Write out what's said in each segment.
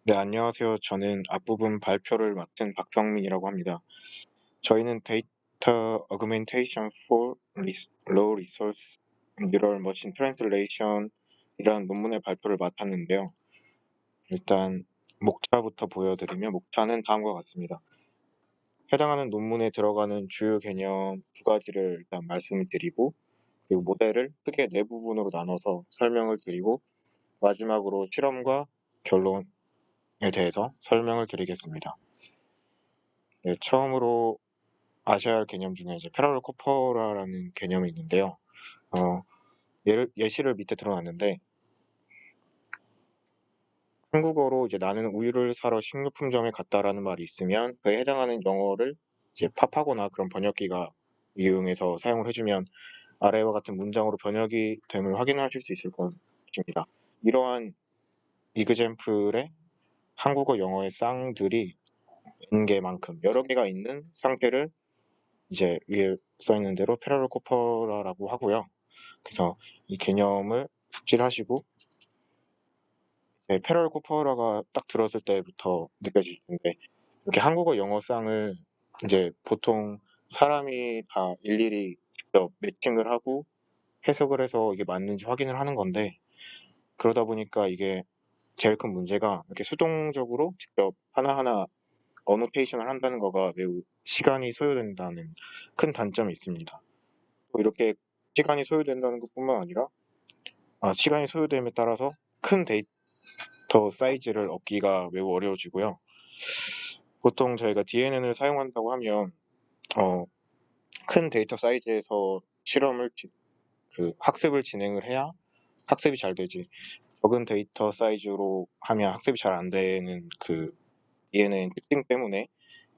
네, 안녕하세요. 저는 앞부분 발표를 맡은 박성민이라고 합니다. 저희는 Data Augmentation for Low Resource Neural Machine Translation 이라는 논문의 발표를 맡았는데요. 일단 목차부터 보여드리면 목차는 다음과 같습니다. 해당하는 논문에 들어가는 주요 개념 두 가지를 일단 말씀을 드리고, 그리고 모델을 크게 네 부분으로 나눠서 설명을 드리고, 마지막으로 실험과 결론에 대해서 설명을 드리겠습니다. 네, 처음으로 아셔야 할 개념 중에 이제 패러럴 코퍼라라는 개념이 있는데요. 예시를 밑에 들어놨는데, 한국어로 이제 나는 우유를 사러 식료품점에 갔다라는 말이 있으면 그에 해당하는 영어를 이제 팝하거나 그런 번역기가 이용해서 사용을 해주면 아래와 같은 문장으로 번역이 됨을 확인하실 수 있을 것입니다. 이러한 이그젬플에 한국어 영어의 쌍들이 N개만큼 여러 개가 있는 상태를 이제 위에 써 있는 대로 패러럴 코퍼라라고 하고요. 그래서 이 개념을 숙지하시고, 네, 패러럴 코퍼라가 딱 들었을 때부터 느껴질 텐데, 이렇게 한국어 영어쌍을 이제 보통 사람이 다 일일이 직접 매칭을 하고 해석을 해서 이게 맞는지 확인을 하는 건데, 그러다 보니까 이게 제일 큰 문제가 이렇게 수동적으로 직접 하나하나 어노테이션을 한다는 거가 매우 시간이 소요된다는 큰 단점이 있습니다. 또 이렇게 시간이 소요된다는 것뿐만 아니라 시간이 소요됨에 따라서 큰 데이터 사이즈를 얻기가 매우 어려워지고요. 보통 저희가 DNN을 사용한다고 하면 어, 큰 데이터 사이즈에서 학습을 진행을 해야 학습이 잘 되지. 적은 데이터 사이즈로 하면 학습이 잘 안 되는 그 DNN 특징 때문에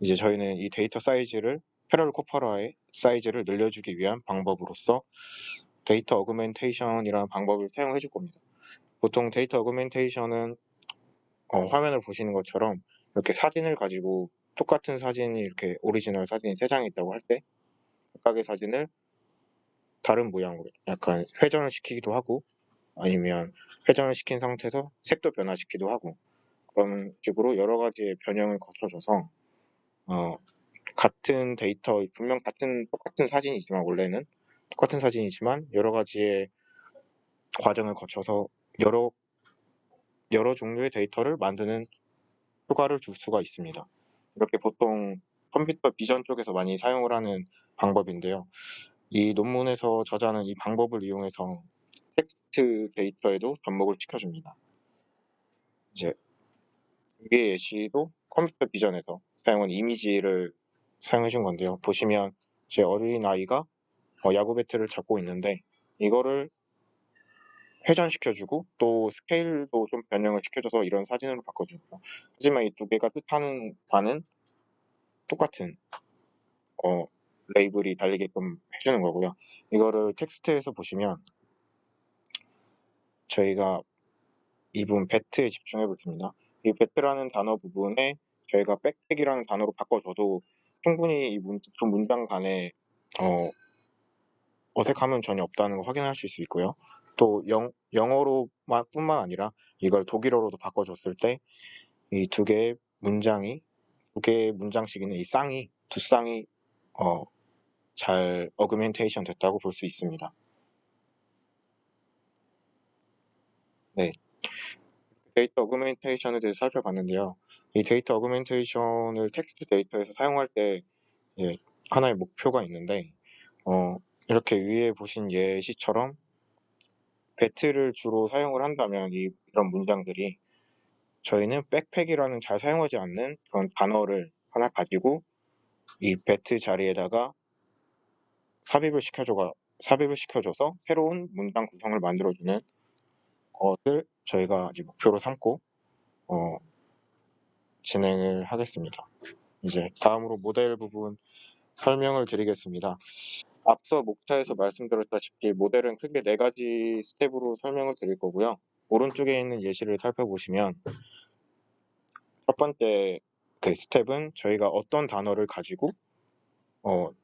이제 저희는 이 데이터 사이즈를 패러럴 코퍼라의 사이즈를 늘려주기 위한 방법으로서 데이터 어그멘테이션이라는 방법을 사용해 줄 겁니다. 보통 데이터 어그멘테이션은 화면을 보시는 것처럼 이렇게 사진을 가지고 똑같은 사진이 이렇게 오리지널 사진이 세 장이 있다고 할 때 각각의 사진을 다른 모양으로 약간 회전을 시키기도 하고, 아니면 회전을 시킨 상태에서 색도 변화시키기도 하고, 그런 식으로 여러 가지의 변형을 거쳐줘서 어, 같은 데이터, 분명 똑같은 사진이지만, 원래는 똑같은 사진이지만 여러 가지의 과정을 거쳐서 여러 종류의 데이터를 만드는 효과를 줄 수가 있습니다. 이렇게 보통 컴퓨터 비전 쪽에서 많이 사용을 하는 방법인데요. 이 논문에서 저자는 이 방법을 이용해서 텍스트 데이터에도 접목을 시켜줍니다. 이제 위의 예시도 컴퓨터 비전에서 사용한 이미지를 사용해 준 건데요. 보시면 제 어린아이가 야구 배트를 잡고 있는데, 이거를 회전시켜주고 또 스케일도 좀 변형을 시켜줘서 이런 사진으로 바꿔주고요. 하지만 이 두 개가 뜻하는 바는 똑같은 어, 레이블이 달리게끔 해주는 거고요. 이거를 텍스트에서 보시면 저희가 이 부분 배트에 집중해 보겠습니다. 이 배트라는 단어 부분에 저희가 백팩이라는 단어로 바꿔줘도 충분히 두 문장 간에 어, 어색함은 전혀 없다는 걸 확인하실 수 있고요. 또 영어로만 뿐만 아니라 이걸 독일어로도 바꿔줬을 때 이 두 개의 문장씩 있는 이 쌍이 두 쌍이 어, 잘 어그멘테이션 됐다고 볼 수 있습니다. 네, 데이터 어그멘테이션에 대해서 살펴봤는데요. 이 데이터 어그멘테이션을 텍스트 데이터에서 사용할 때 예, 하나의 목표가 있는데, 이렇게 위에 보신 예시처럼 배트를 주로 사용을 한다면 이런 문장들이 저희는 백팩이라는 잘 사용하지 않는 그런 단어를 하나 가지고 이 배트 자리에다가 삽입을 시켜줘서 새로운 문장 구성을 만들어주는 것을 저희가 이제 목표로 삼고 어, 진행을 하겠습니다. 이제 다음으로 모델 부분 설명을 드리겠습니다. 앞서 목차에서 말씀드렸다시피 모델은 크게 네 가지 스텝으로 설명을 드릴 거고요. 오른쪽에 있는 예시를 살펴보시면 첫 번째 그 스텝은 저희가 어떤 단어를 가지고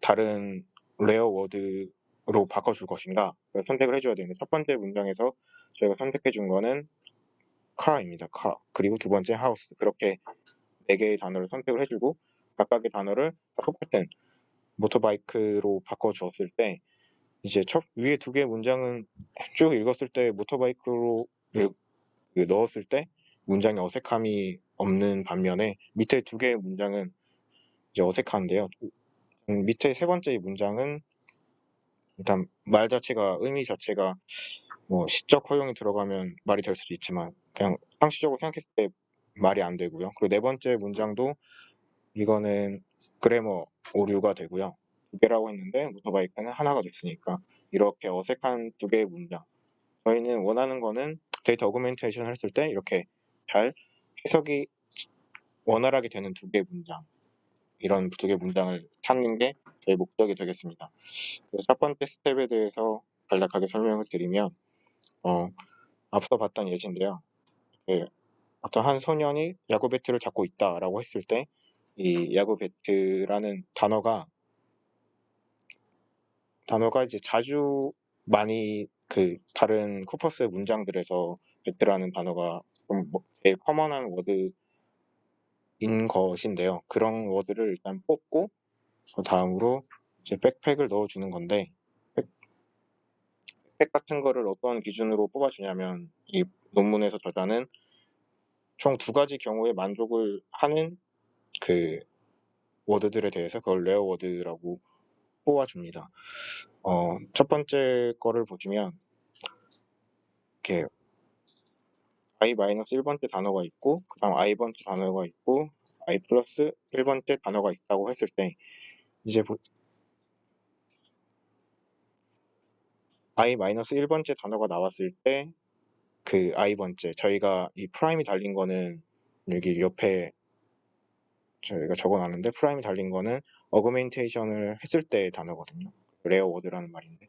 다른 레어 워드로 바꿔줄 것인가 선택을 해줘야 되는데, 첫 번째 문장에서 저희가 선택해 준 거는 car입니다. car. 그리고 두 번째 house. 그렇게 4개의 단어를 선택을 해주고 각각의 단어를 다 똑같은 모터바이크로 바꿔주었을 때 이제 첫 위에 2개의 문장은 쭉 읽었을 때 모터바이크로 넣었을 때 문장에 어색함이 없는 반면에 밑에 2개의 문장은 이제 어색한데요. 밑에 세 번째 문장은 일단 말 자체가 의미 자체가 뭐 시적 허용이 들어가면 말이 될 수도 있지만 그냥 상식적으로 생각했을 때 말이 안 되고요. 그리고 네 번째 문장도 이거는 그래머 오류가 되고요. 2개라고 했는데 모터바이크는 하나가 됐으니까 이렇게 어색한 2개의 문장. 저희는 원하는 거는 데이터 어그멘테이션을 했을 때 이렇게 잘 해석이 원활하게 되는 2개의 문장. 이런 2개의 문장을 찾는 게 저희 목적이 되겠습니다. 그래서 첫 번째 스텝에 대해서 간략하게 설명을 드리면 앞서 봤던 예시인데요. 어떤 한 소년이 야구 배트를 잡고 있다라고 했을 때 이 야구 배트라는 단어가 이제 자주 많이 그 다른 코퍼스의 문장들에서 배트라는 단어가 좀 제일 커먼한 워드인 것인데요. 그런 워드를 일단 뽑고 그 다음으로 이제 백팩을 넣어주는 건데 백팩 같은 거를 어떤 기준으로 뽑아주냐면 이 논문에서 저자는 총 2가지 경우에 만족을 하는 그 워드들에 대해서 그걸 레어 워드라고 뽑아줍니다. 첫 번째 거를 보시면 이렇게 i-1번째 단어가 있고 그 다음 i번째 단어가 있고 i 플러스 1번째 단어가 있다고 했을 때 이제 i-1번째 단어가 나왔을 때 그 i번째 저희가 이 프라임이 달린 거는 여기 옆에 저희가 적어놨는데 프라임이 달린 거는 어그멘테이션을 했을 때의 단어거든요. 레어 워드라는 말인데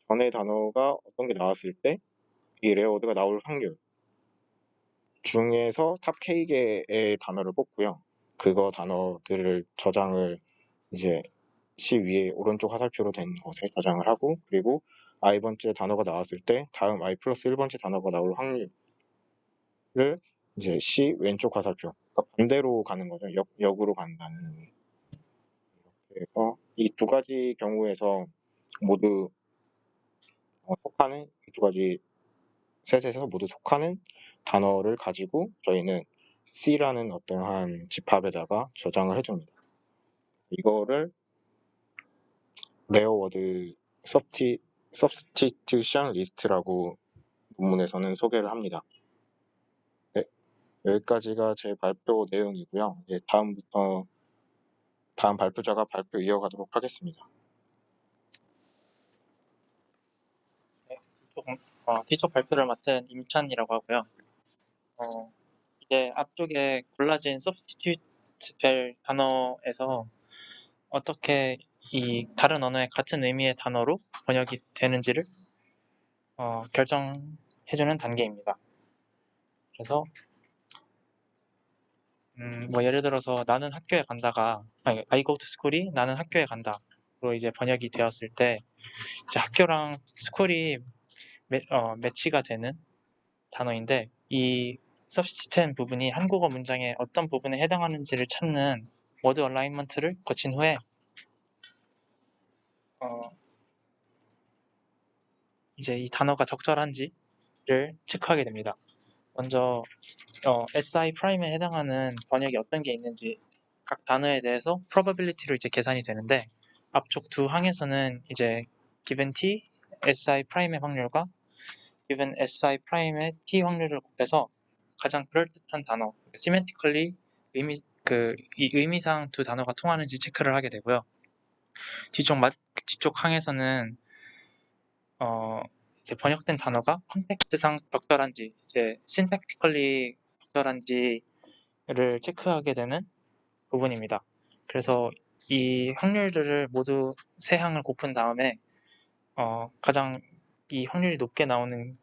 전의 단어가 어떤 게 나왔을 때 이 레어 워드가 나올 확률 중에서 탑 K개의 단어를 뽑고요. 그거 단어들을 저장을 이제 C 위에 오른쪽 화살표로 된 곳에 저장을 하고 그리고 i번째 단어가 나왔을 때 다음 i 플러스 1번째 단어가 나올 확률을 이제 C 왼쪽 화살표 그러니까 반대로 가는 거죠. 역으로 간다는 의미. 그래서 이 2가지 경우에서 모두 속하는 이 2가지 셋에서 모두 속하는 단어를 가지고 저희는 C라는 어떠한 집합에다가 저장을 해줍니다. 이거를 레어워드 substitution list라고 논문에서는 소개를 합니다. 네, 여기까지가 제 발표 내용이고요. 이제 다음부터 다음 발표자가 발표 이어가도록 하겠습니다. 네, 뒤쪽 발표를 맡은 임찬이라고 하고요. 이제 앞쪽에 골라진 substitute 될 단어에서 어떻게 이 다른 언어의 같은 의미의 단어로 번역이 되는지를 결정해주는 단계입니다. 그래서 뭐 예를 들어서 나는 학교에 간다가 I go to school이 나는 학교에 간다로 이제 번역이 되었을 때 이제 학교랑 스쿨이 매치가 되는 단어인데 이 substitute 부분이 한국어 문장의 어떤 부분에 해당하는지를 찾는 워드 얼라인먼트를 거친 후에 이제 이 단어가 적절한지를 체크하게 됩니다. 먼저 SI 프라임에 해당하는 번역이 어떤 게 있는지 각 단어에 대해서 probability로 이제 계산이 되는데 앞쪽 두 항에서는 이제 given t SI 프라임의 확률과 given SI 프라임의 t 확률을 곱해서 가장 그럴듯한 단어, semantically 이 의미상 두 단어가 통하는지 체크를 하게 되고요. 뒤쪽 항에서는 이제 번역된 단어가 컨텍스트상 적절한지, 이제 syntaxically 적절한지를 체크하게 되는 부분입니다. 그래서 이 확률들을 모두 세 항을 곱은 다음에 가장 이 확률이 높게 나오는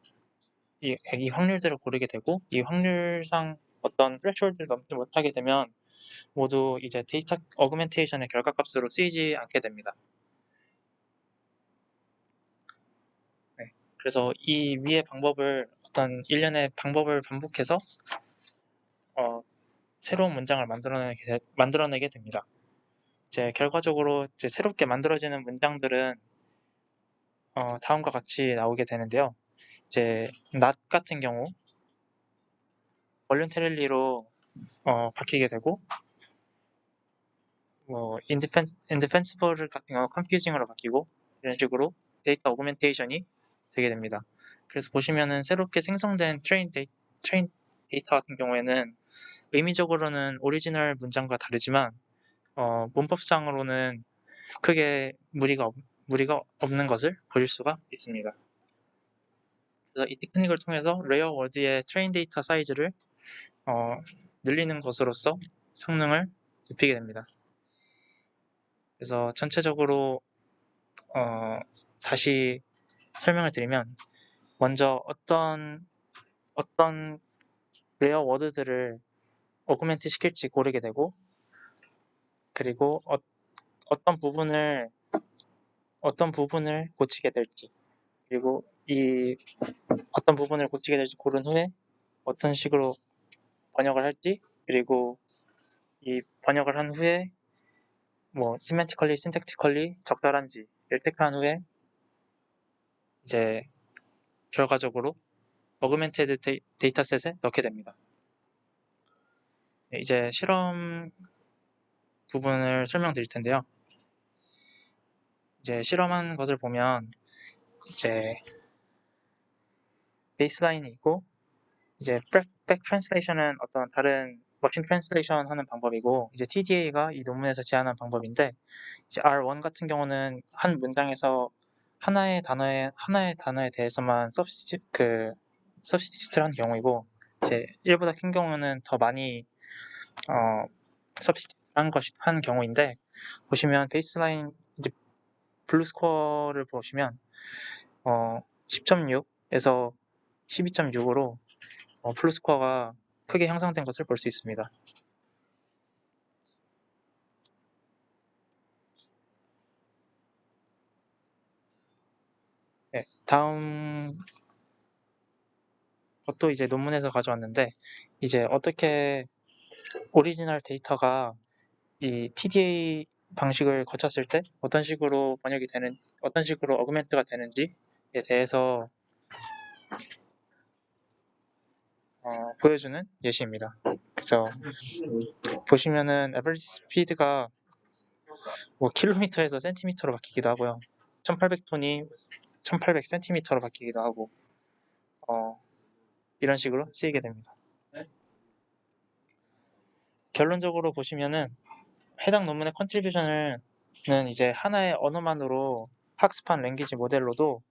이 확률들을 고르게 되고 이 확률상 어떤 threshold를 넘지 못하게 되면 모두 이제 데이터 어그멘테이션의 결과값으로 쓰이지 않게 됩니다. 네, 그래서 이 위의 방법을 어떤 일련의 방법을 반복해서 새로운 문장을 만들어내게 됩니다. 이제 결과적으로 이제 새롭게 만들어지는 문장들은 다음과 같이 나오게 되는데요. 이제 not 같은 경우 voluntary로 바뀌게 되고, 뭐 indefensible 같은 경우 confusing으로 바뀌고, 이런 식으로 데이터 어그멘테이션이 되게 됩니다. 그래서 보시면은 새롭게 생성된 트레인 데이터 같은 경우에는 의미적으로는 오리지널 문장과 다르지만 문법상으로는 크게 무리가 없는 것을 보실 수가 있습니다. 그래서 이 테크닉을 통해서 레어 워드의 트레인 데이터 사이즈를 늘리는 것으로써 성능을 높이게 됩니다. 그래서 전체적으로 다시 설명을 드리면, 먼저 어떤 레어 워드들을 어그멘트 시킬지 고르게 되고, 그리고 어떤 부분을 고치게 될지, 그리고 이 어떤 부분을 고치게 될지 고른 후에 어떤 식으로 번역을 할지, 그리고 이 번역을 한 후에 뭐 semantically, syntactically 적절한지를 체크한 후에 이제 결과적으로 어그멘테드 데이터셋에 넣게 됩니다. 이제 실험 부분을 설명드릴 텐데요. 이제 실험한 것을 보면 이제 베이스라인이 있고, 이제 백 트랜슬레이션은 어떤 다른 머신 트랜슬레이션 하는 방법이고, 이제 TDA가 이 논문에서 제안한 방법인데, 이제 R1 같은 경우는 한 문장에서 하나의 단어에 대해서만 서브스티튜트를 한 경우이고, 이제 1보다 큰 경우는 더 많이 서브스티튜트 한 경우인데, 보시면 베이스라인 이제 블루 스코어를 보시면 10.6에서 12.6으로 블루 스코어가 크게 향상된 것을 볼 수 있습니다. 네, 다음 것도 이제 논문에서 가져왔는데, 이제 어떻게 오리지널 데이터가 이 TDA 방식을 거쳤을 때 어떤 식으로 어그멘트가 되는지에 대해서 보여주는 예시입니다. 그래서 보시면은 average speed가 뭐 킬로미터에서 센티미터로 바뀌기도 하고요. 1800톤이 1800cm로 바뀌기도 하고, 이런 식으로 쓰이게 됩니다. 결론적으로 보시면은 해당 논문의 컨트리뷰션은 이제 하나의 언어만으로 학습한 랭귀지 모델로도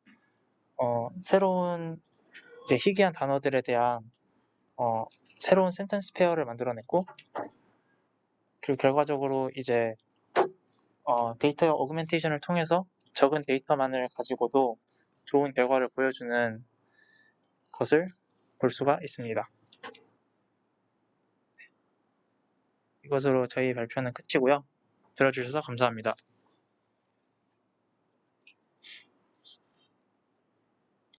새로운 이제 희귀한 단어들에 대한 새로운 센텐스 페어를 만들어냈고, 그리고 결과적으로 이제 데이터 어그멘테이션을 통해서 적은 데이터만을 가지고도 좋은 결과를 보여주는 것을 볼 수가 있습니다. 이것으로 저희 발표는 끝이고요. 들어주셔서 감사합니다.